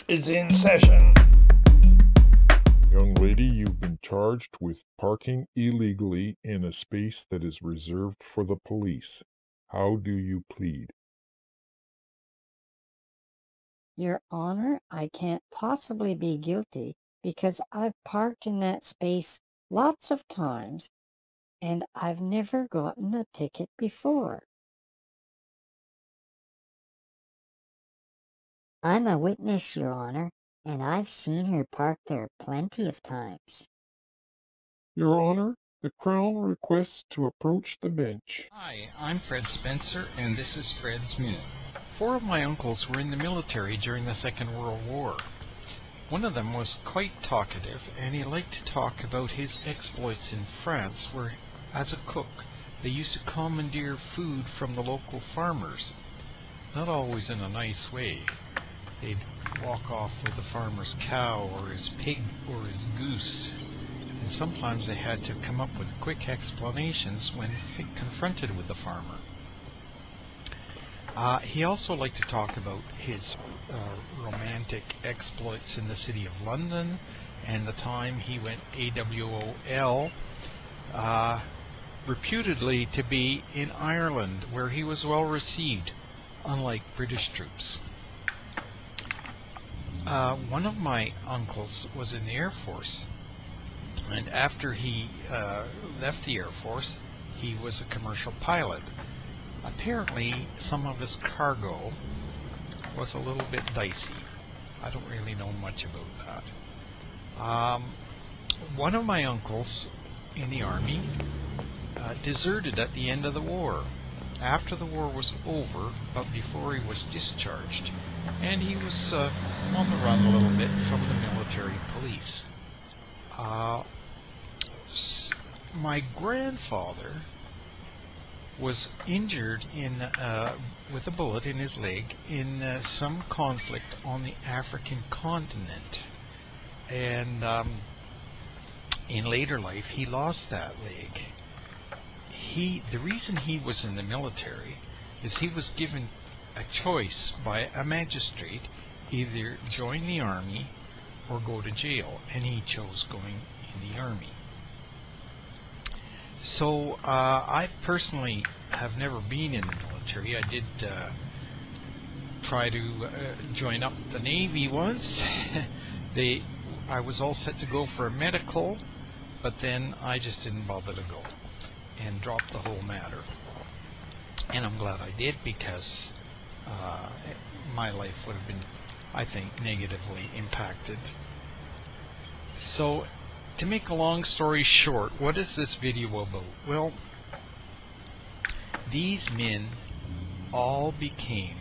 is in session. Young lady, you've been charged with parking illegally in a space that is reserved for the police. How do you plead? Your Honor, I can't possibly be guilty because I've parked in that space lots of times and I've never gotten a ticket before. I'm a witness, Your Honor, and I've seen her park there plenty of times. Your Honor, the Crown requests to approach the bench. Hi, I'm Fred Spencer, and this is Fred's Minute. 4 of my uncles were in the military during the Second World War. One of them was quite talkative, and he liked to talk about his exploits in France, where, as a cook, they used to commandeer food from the local farmers. Not always in a nice way. They'd walk off with the farmer's cow, or his pig, or his goose. And sometimes they had to come up with quick explanations when confronted with the farmer. He also liked to talk about his romantic exploits in the city of London and the time he went AWOL, reputedly to be in Ireland, where he was well received, unlike British troops. One of my uncles was in the Air Force, and after he left the Air Force, he was a commercial pilot. Apparently, some of his cargo was a little bit dicey. I don't really know much about that. One of my uncles in the Army deserted at the end of the war, after the war was over, but before he was discharged, and he was on the run a little bit from the military police. My grandfather was injured with a bullet in his leg in some conflict on the African continent, and in later life he lost that leg. The reason he was in the military is he was given a choice by a magistrate, either join the army or go to jail, and he chose going in the army. So I personally have never been in the military. I did try to join up the Navy once. I was all set to go for a medical, but then I just didn't bother to go and dropped the whole matter. And I'm glad I did, because my life would have been, I think, negatively impacted. So, to make a long story short, what is this video about? Well, these men all became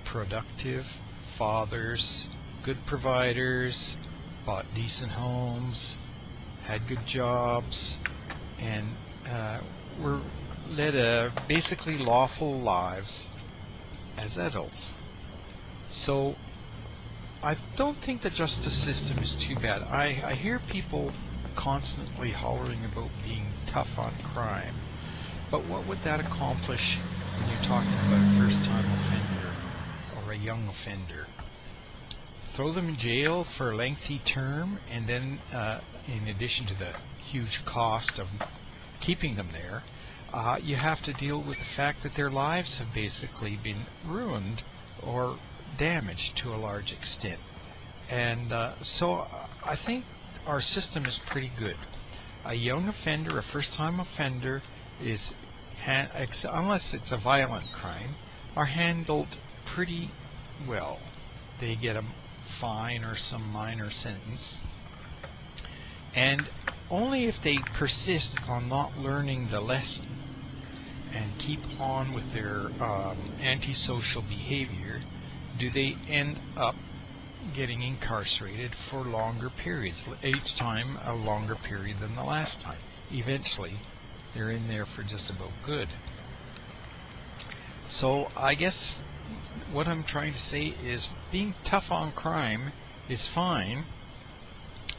productive fathers, good providers, bought decent homes, had good jobs, and were led basically lawful lives as adults. So I don't think the justice system is too bad. I hear people constantly hollering about being tough on crime, but what would that accomplish when you're talking about a first-time offender or a young offender? Throw them in jail for a lengthy term, and then in addition to the huge cost of keeping them there, you have to deal with the fact that their lives have basically been ruined or damaged to a large extent. And so I think our system is pretty good. A young offender, a first-time offender, is, unless it's a violent crime, are handled pretty well. They get a fine or some minor sentence, and only if they persist on not learning the lesson and keep on with their antisocial behavior do they end up getting incarcerated for longer periods, each time a longer period than the last time. Eventually, they're in there for just about good. So I guess what I'm trying to say is being tough on crime is fine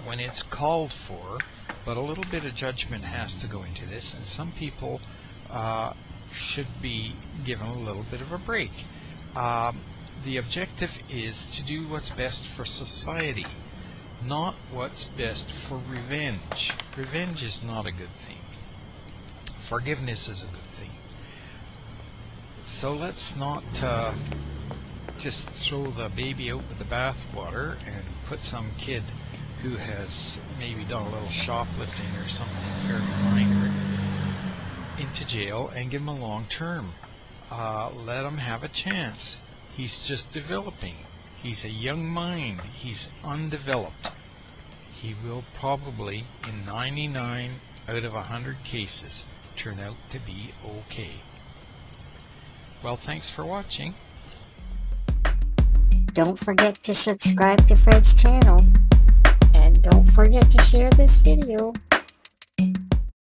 when it's called for, but a little bit of judgment has to go into this, and some people should be given a little bit of a break. the objective is to do what's best for society, not what's best for revenge. Revenge is not a good thing. Forgiveness is a good thing. So let's not just throw the baby out with the bathwater and put some kid who has maybe done a little shoplifting or something fairly minor into jail and give him a long term. Let him have a chance. He's just developing. He's a young mind. He's undeveloped. He will probably, in 99 out of 100 cases, turn out to be okay. Well, thanks for watching. Don't forget to subscribe to Fred's channel. And don't forget to share this video.